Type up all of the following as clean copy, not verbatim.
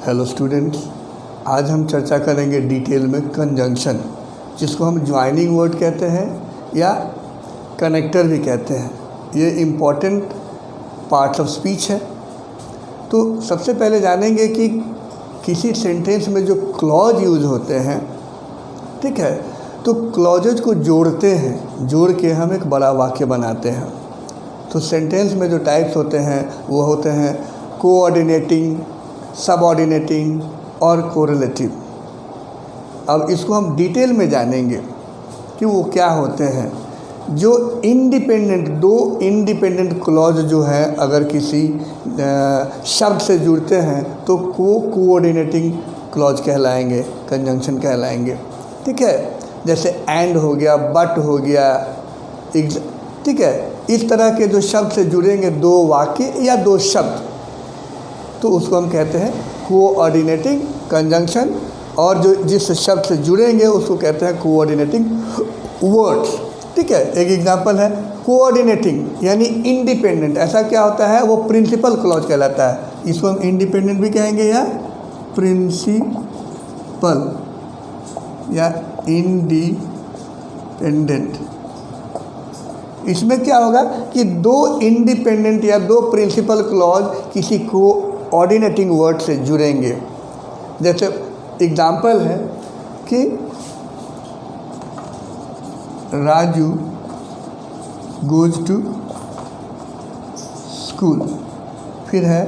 Hello students, आज हम चर्चा करेंगे डिटेल में कंजंक्शन, जिसको हम ज्वाइनिंग वर्ड कहते हैं या कनेक्टर भी कहते हैं। ये इम्पॉर्टेंट पार्ट्स ऑफ स्पीच है। तो सबसे पहले जानेंगे कि किसी सेंटेंस में जो क्लॉज यूज़ होते हैं, ठीक है, तो क्लॉजेज को जोड़ते हैं, जोड़ के हम एक बड़ा वाक्य बनाते हैं। तो सेंटेंस में जो टाइप्स होते हैं वो होते हैं कोऑर्डिनेटिंग, सबऑर्डिनेटिंग और कोरिलेटिव। अब इसको हम डिटेल में जानेंगे कि वो क्या होते हैं। जो इंडिपेंडेंट, दो इंडिपेंडेंट क्लॉज जो है अगर किसी शब्द से जुड़ते हैं तो कोऑर्डिनेटिंग क्लॉज कहलाएंगे, कंजंक्शन कहलाएंगे, ठीक है। जैसे एंड हो गया, बट हो गया, ठीक है। इस तरह के जो शब्द से जुड़ेंगे दो वाक्य या दो शब्द, तो उसको हम कहते हैं कोऑर्डिनेटिंग कंजंक्शन। और जो जिस शब्द से जुड़ेंगे उसको कहते हैं कोऑर्डिनेटिंग वर्ड्स, ठीक है। एक एग्जांपल है कोऑर्डिनेटिंग यानी इंडिपेंडेंट। ऐसा क्या होता है, वो प्रिंसिपल क्लॉज कहलाता है। इसको हम इंडिपेंडेंट भी कहेंगे या प्रिंसिपल या इंडिपेंडेंट। इसमें क्या होगा कि दो इंडिपेंडेंट या दो प्रिंसिपल क्लॉज किसी कोऑर्डिनेटिंग वर्ड से जुड़ेंगे। जैसे एग्जाम्पल है कि राजू गोज टू स्कूल, फिर है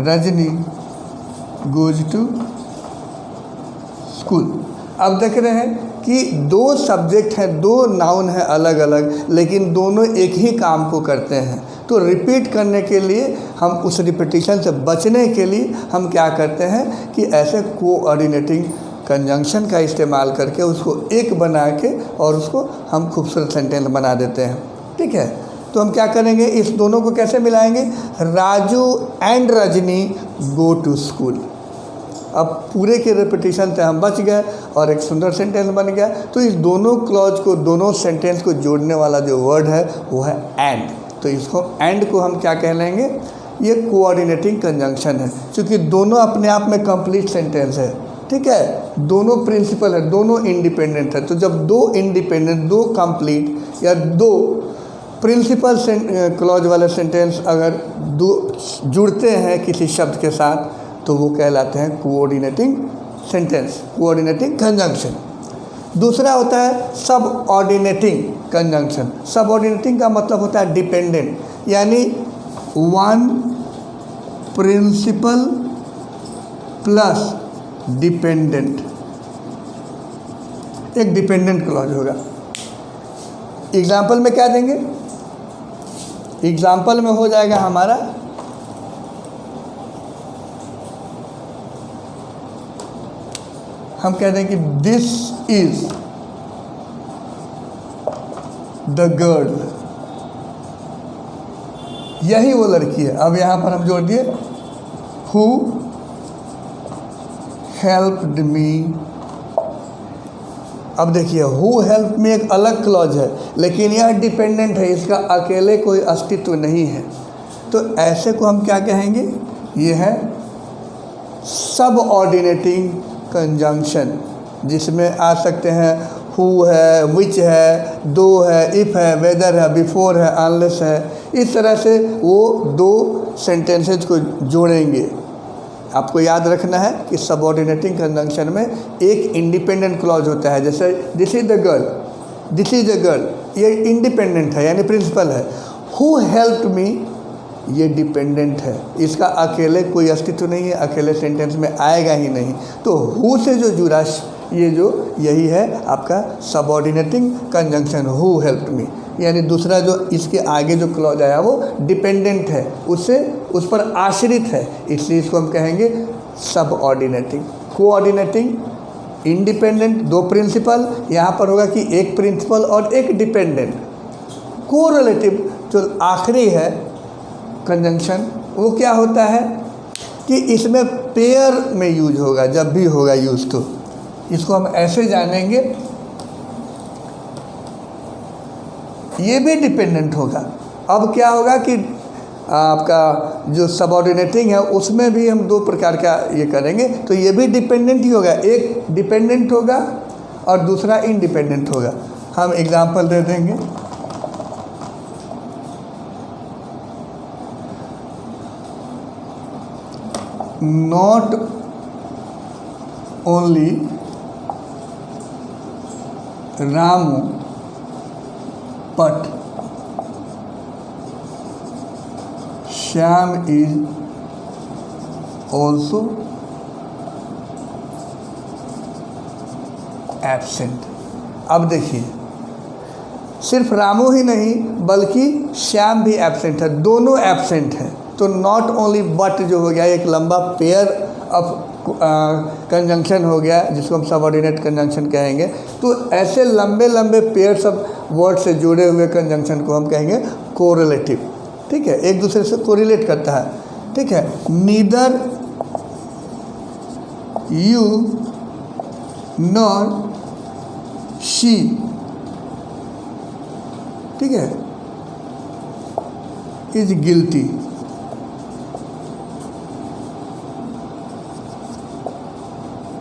रजनी गोज टू स्कूल। अब देख रहे हैं कि दो सब्जेक्ट हैं, दो नाउन हैं अलग अलग, लेकिन दोनों एक ही काम को करते हैं। तो रिपीट करने के लिए हम उस रिपीटिशन से बचने के लिए हम क्या करते हैं कि ऐसे कोऑर्डिनेटिंग कंजंक्शन का इस्तेमाल करके उसको एक बना के और उसको हम खूबसूरत सेंटेंस बना देते हैं, ठीक है। तो हम क्या करेंगे, इस दोनों को कैसे मिलाएंगे, Raju and Rajni go to school. अब पूरे के रिपीटिशन से हम बच गए और एक सुंदर सेंटेंस बन गया। तो इस दोनों क्लॉज को, दोनों सेंटेंस को जोड़ने वाला जो वर्ड है वो है एंड। तो इसको एंड को हम क्या कह लेंगे, ये कोऑर्डिनेटिंग कंजंक्शन है, क्योंकि दोनों अपने आप में कंप्लीट सेंटेंस है, ठीक है। दोनों प्रिंसिपल है, दोनों इंडिपेंडेंट है। तो जब दो इंडिपेंडेंट, दो कंप्लीट या दो प्रिंसिपल क्लॉज वाले सेंटेंस अगर दो जुड़ते हैं किसी शब्द के साथ, तो वो कहलाते हैं कोऑर्डिनेटिंग सेंटेंस, कोऑर्डिनेटिंग कंजंक्शन। दूसरा होता है सब ऑर्डिनेटिंग कंजंक्शन। सब ऑर्डिनेटिंग का मतलब होता है डिपेंडेंट, यानी वन प्रिंसिपल प्लस डिपेंडेंट, एक डिपेंडेंट क्लॉज होगा। एग्जाम्पल में क्या देंगे, एग्जाम्पल में हो जाएगा हमारा हम कह दें कि दिस इज द गर्ल, यही वो लड़की है। अब यहाँ पर हम जोड़ दिए हु हेल्प्ड मी। अब देखिए हु हेल्प मी एक अलग क्लॉज है, लेकिन यह डिपेंडेंट है, इसका अकेले कोई अस्तित्व नहीं है। तो ऐसे को हम क्या कहेंगे, ये है सब ऑर्डिनेटिंग कंजंक्शन, जिसमें आ सकते हैं हु है, विच है, दो है, इफ़ है, वेदर है, बिफोर है, अनलेस है। इस तरह से वो दो सेंटेंसेज को जोड़ेंगे। आपको याद रखना है कि सबऑर्डिनेटिंग कंजंक्शन में एक इंडिपेंडेंट क्लॉज होता है, जैसे this is the girl, this is the girl, ये इंडिपेंडेंट है यानी प्रिंसिपल है। हु हेल्प्ड मी ये डिपेंडेंट है, इसका अकेले कोई अस्तित्व नहीं है, अकेले सेंटेंस में आएगा ही नहीं। तो हु से जो जुड़ा ये जो यही है आपका subordinating conjunction, who helped me. यानी दूसरा जो इसके आगे जो क्लॉज आया वो डिपेंडेंट है, उससे उस पर आश्रित है, इसलिए इसको हम कहेंगे सबऑर्डिनेटिंग। कोऑर्डिनेटिंग इंडिपेंडेंट, दो प्रिंसिपल, यहाँ पर होगा कि एक प्रिंसिपल और एक डिपेंडेंट। कोरिलेटिव जो आखिरी है कंजंक्शन, वो क्या होता है कि इसमें पेयर में यूज होगा, जब भी होगा यूज। तो इसको हम ऐसे जानेंगे, ये भी डिपेंडेंट होगा। अब क्या होगा कि आपका जो सबऑर्डिनेटिंग है उसमें भी हम दो प्रकार का ये करेंगे, तो ये भी डिपेंडेंट ही होगा, एक डिपेंडेंट होगा और दूसरा इंडिपेंडेंट होगा। हम एग्जांपल दे देंगे। Not only Ramu but Shyam is also absent. अब देखिए, सिर्फ रामू ही नहीं बल्कि श्याम भी एब्सेंट है, दोनों एब्सेंट हैं। तो नॉट ओनली बट जो हो गया एक लंबा पेयर ऑफ कंजंक्शन हो गया, जिसको हम सबऑर्डिनेट कंजंक्शन कहेंगे। तो ऐसे लंबे लंबे पेयर्स ऑफ वर्ड से जुड़े हुए कंजंक्शन को हम कहेंगे कोरिलेटिव। ठीक है, एक दूसरे से कोरिलेट करता है। ठीक है, नीदर यू नॉर शी, ठीक है, इज गिल्टी।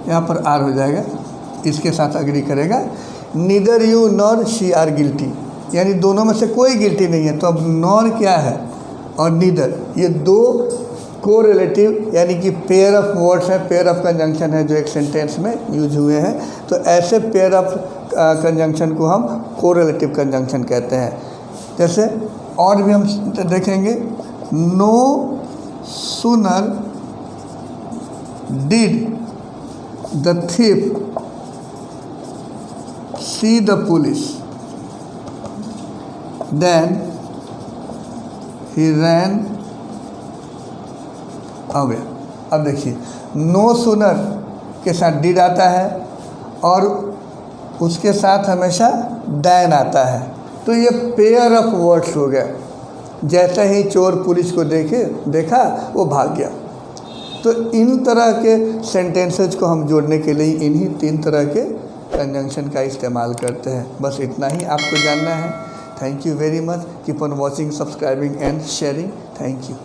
यहाँ पर आर हो जाएगा, इसके साथ अग्री करेगा। Neither you nor she are guilty, यानी दोनों में से कोई गिल्टी नहीं है। तो अब नॉर क्या है और नीदर, ये दो कोरिलेटिव यानी कि पेयर ऑफ वर्ड्स हैं, पेयर ऑफ कंजंक्शन है जो एक सेंटेंस में यूज हुए हैं। तो ऐसे पेयर ऑफ कंजंक्शन को हम कोरिलेटिव कंजंक्शन कहते हैं। जैसे और भी हम देखेंगे, no sooner did the thief see the police then he ran away। अब देखिए, नो सूनर के साथ डिड आता है और उसके साथ हमेशा दैन आता है। तो ये पेयर ऑफ वर्ड्स हो गया। जैसे ही चोर पुलिस को देखा वो भाग गया। तो इन तरह के सेंटेंसेज को हम जोड़ने के लिए इन्हीं तीन तरह के कंजंक्शन का इस्तेमाल करते हैं। बस इतना ही आपको जानना है। Thank you very much. Keep on watching, subscribing and sharing. Thank you.